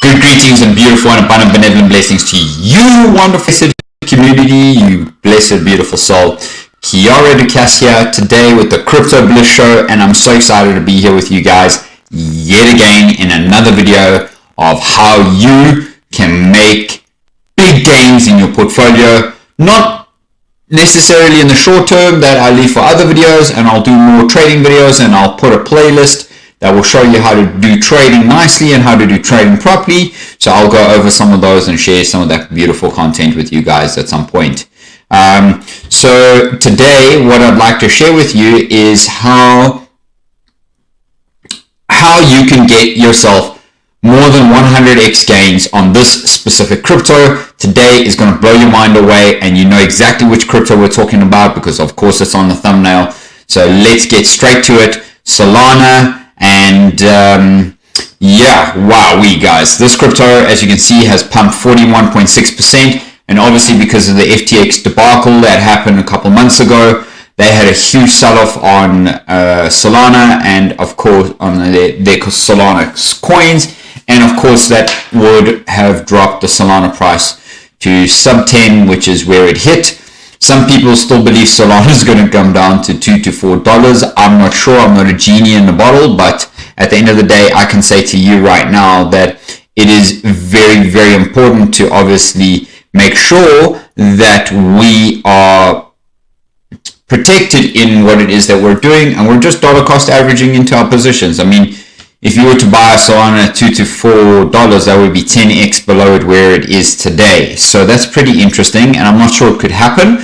Good greetings and beautiful and abundant benevolent blessings to you, wonderful community, you blessed, beautiful soul. Kiara Dukas here today with the Crypto Bliss Show, and I'm so excited to be here with you guys yet again in another video of how you can make big gains in your portfolio. Not necessarily in the short term, that I leave for other videos, and I'll do more trading videos, and I'll put a playlist that will show you how to do trading nicely and how to do trading properly. So I'll go over some of those and share some of that beautiful content with you guys at some point. So today, what I'd like to share with you is how you can get yourself more than 100x gains on this specific crypto. Today is going to blow your mind away, and you know exactly which crypto we're talking about because of course it's on the thumbnail. So let's get straight to it. Solana. And yeah, wowee guys, this crypto, as you can see, has pumped 41.6%, and obviously because of the FTX debacle that happened a couple months ago, they had a huge sell-off on Solana, and of course on their Solana coins, and of course that would have dropped the Solana price to sub 10, which is where it hit. Some people still believe Solana is going to come down to $2 to $4. I'm not sure. I'm not a genie in the bottle, but at the end of the day, I can say to you right now that it is very, very important to obviously make sure that we are protected in what it is that we're doing, and we're just dollar cost averaging into our positions. I mean, if you were to buy a Solana at $2 to $4, that would be 10x below it where it is today. So that's pretty interesting, and I'm not sure it could happen.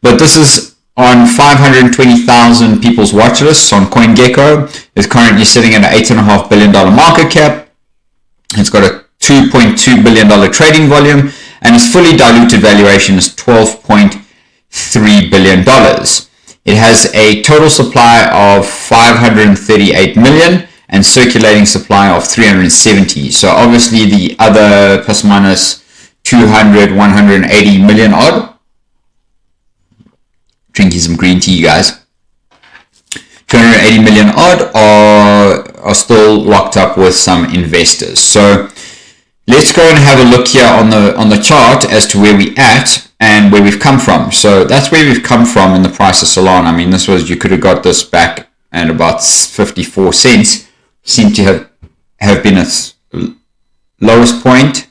But this is on 520,000 people's watch lists on CoinGecko. It's currently sitting at an $8.5 billion market cap. It's got a $2.2 billion trading volume, and its fully diluted valuation is $12.3 billion. It has a total supply of 538 million. And circulating supply of 370. So obviously the other plus minus 200, 180 million odd. Drinking some green tea, guys. 280 million odd are still locked up with some investors. So let's go and have a look here on the chart as to where we're at and where we've come from. So that's where we've come from in the price of Solana. I mean, this was, you could have got this back at about 54 cents. Seem to have been its lowest point.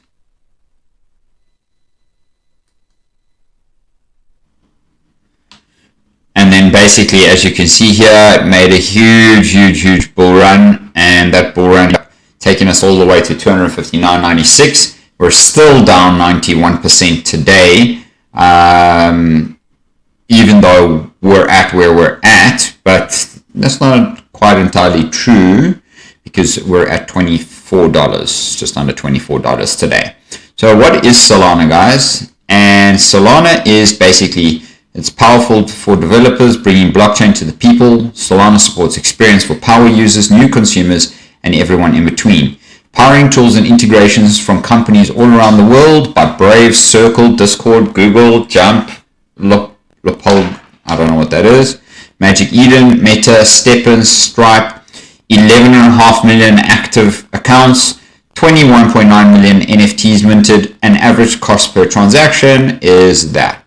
And then basically, as you can see here, it made a huge bull run, and that bull run taking us all the way to 259.96. We're still down 91% today, even though we're at where we're at, but that's not quite entirely true, because we're at $24, just under $24 today. So what is Solana, guys? And Solana is basically, it's powerful for developers, bringing blockchain to the people. Solana supports experience for power users, new consumers, and everyone in between. Powering tools and integrations from companies all around the world by Brave, Circle, Discord, Google, Jump, Loophole, I don't know what that is, Magic Eden, Meta, Steppin, Stripe, 11.5 million active accounts, 21.9 million NFTs minted, and average cost per transaction is that.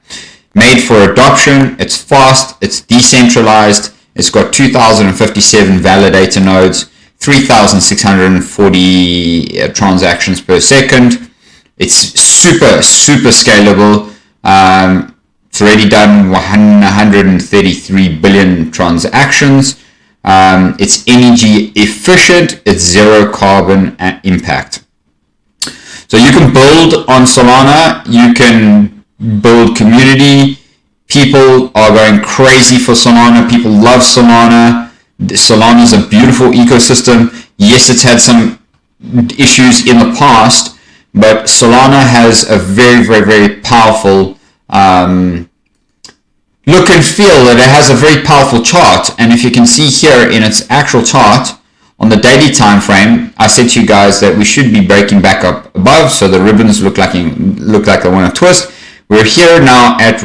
Made for adoption, it's fast, it's decentralized, it's got 2,057 validator nodes, 3,640 transactions per second. It's super scalable. It's already done 133 billion transactions. It's energy efficient, it's zero carbon impact. So you can build on Solana, you can build community. People are going crazy for Solana, people love Solana. Solana is a beautiful ecosystem. Yes, it's had some issues in the past, but Solana has a very powerful look and feel, that it has a very powerful chart. And if you can see here in its actual chart on the daily time frame, I said to you guys that we should be breaking back up above, so the ribbons look like they want to twist. We're here now at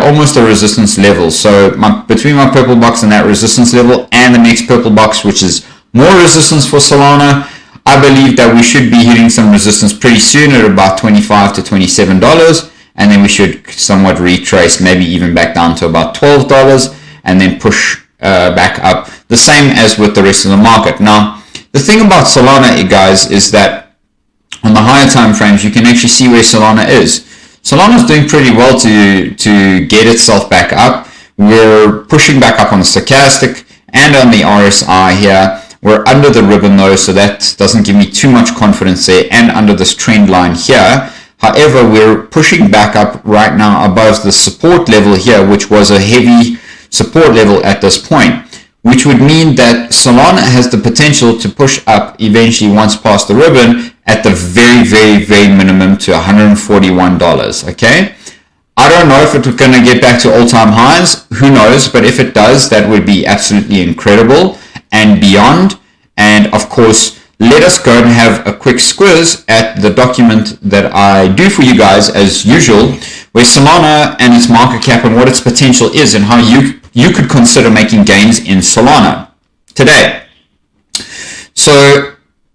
almost a resistance level. So between my purple box and that resistance level and the next purple box, which is more resistance for Solana, I believe that we should be hitting some resistance pretty soon at about $25 to $27, and then we should somewhat retrace, maybe even back down to about $12, and then push back up, the same as with the rest of the market. Now, the thing about Solana, guys, is that on the higher time frames, you can actually see where Solana is. Solana is doing pretty well to get itself back up. We're pushing back up on the stochastic and on the RSI here. We're under the ribbon though, so that doesn't give me too much confidence there, and under this trend line here. However, we're pushing back up right now above the support level here, which was a heavy support level at this point, which would mean that Solana has the potential to push up eventually once past the ribbon at the very, very, very minimum to $141, okay? I don't know if it's going to get back to all-time highs, who knows, but if it does, that would be absolutely incredible and beyond. And of course, let us go and have a quick squiz at the document that I do for you guys as usual, where Solana and its market cap and what its potential is and how you could consider making gains in Solana today. So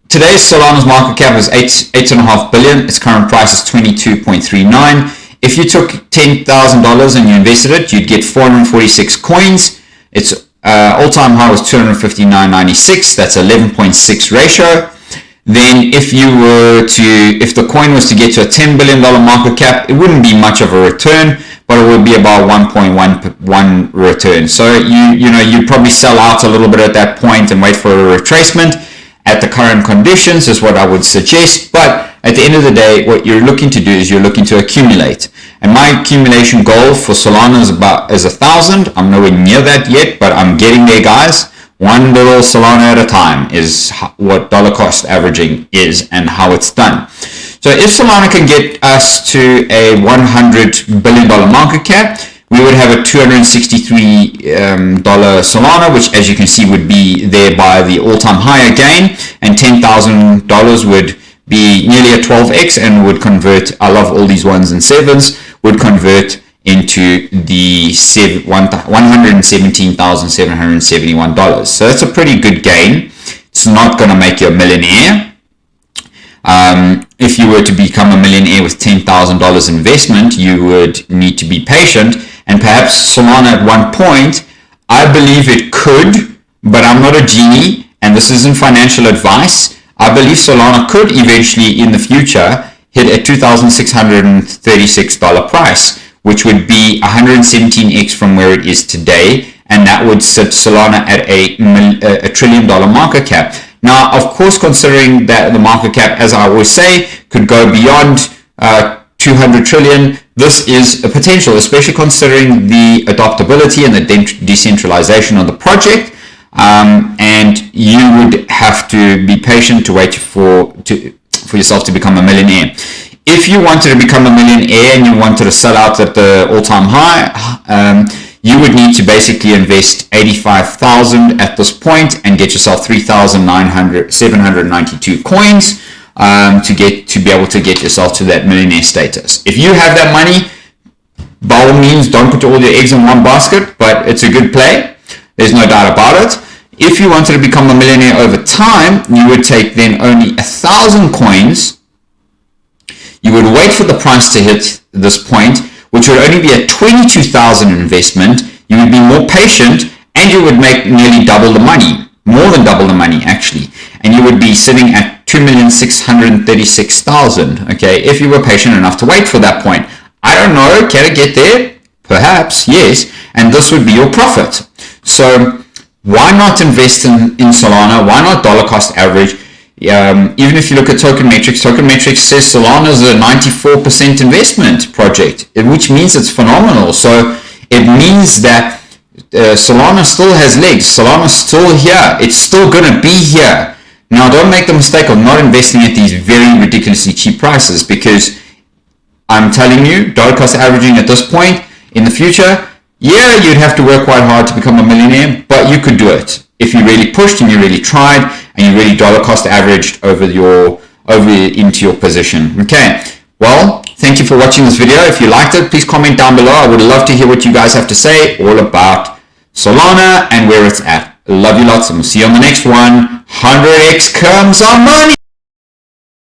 today's Solana's market cap is $8.5 billion. Its current price is 22.39. If you took $10,000 and you invested it, you'd get 446 coins. Its all-time high was 259.96. That's 11.6 ratio. Then if the coin was to get to a $10 billion market cap, it wouldn't be much of a return, but it would be about 1.1 return. So you'd probably sell out a little bit at that point and wait for a retracement at the current conditions is what I would suggest. But at the end of the day, what you're looking to do is you're looking to accumulate. And my accumulation goal for Solana is 1,000. I'm nowhere near that yet, but I'm getting there, guys. One little Solana at a time is what dollar cost averaging is and how it's done. So if Solana can get us to a $100 billion market cap, we would have a $263 Solana, which as you can see would be there by the all-time high again, and $10,000 would be nearly a 12x and would convert, I love all these ones and sevens, would convert into the $117,771. So that's a pretty good gain. It's not going to make you a millionaire. If you were to become a millionaire with $10,000 investment, you would need to be patient, and perhaps Solana at one point, I believe it could, but I'm not a genie, and this isn't financial advice. I believe Solana could eventually in the future hit a $2,636 price, which would be 117x from where it is today, and that would set Solana at a $1 trillion market cap. Now, of course, considering that the market cap, as I always say, could go beyond 200 trillion, this is a potential, especially considering the adoptability and the decentralization of the project. And you would have to be patient to wait for yourself to become a millionaire. If you wanted to become a millionaire and you wanted to sell out at the all-time high, you would need to basically invest 85,000 at this point and get yourself 3,792 coins to be able to get yourself to that millionaire status. If you have that money, by all means, don't put all your eggs in one basket, but it's a good play. There's no doubt about it. If you wanted to become a millionaire over time, you would take then only 1,000 coins. You would wait for the price to hit this point, which would only be a 22,000 investment. You would be more patient, and you would make nearly double the money, more than double the money actually, and you would be sitting at 2,636,000. Okay, if you were patient enough to wait for that point. I don't know, can it get there? Perhaps, yes, and this would be your profit. So why not invest in Solana? Why not dollar cost average? Even if you look at Token Metrics says Solana is a 94% investment project, which means it's phenomenal. So it means that Solana still has legs. Solana's still here. It's still going to be here. Now, don't make the mistake of not investing at these very ridiculously cheap prices, because I'm telling you, dollar cost averaging at this point in the future, yeah, you'd have to work quite hard to become a millionaire, but you could do it if you really pushed and you really tried and you really dollar cost averaged over into your position. Okay, well, thank you for watching this video. If you liked it, please comment down below. I would love to hear what you guys have to say all about Solana and where it's at. Love you lots, and we'll see you on the next one. 100x comes on money.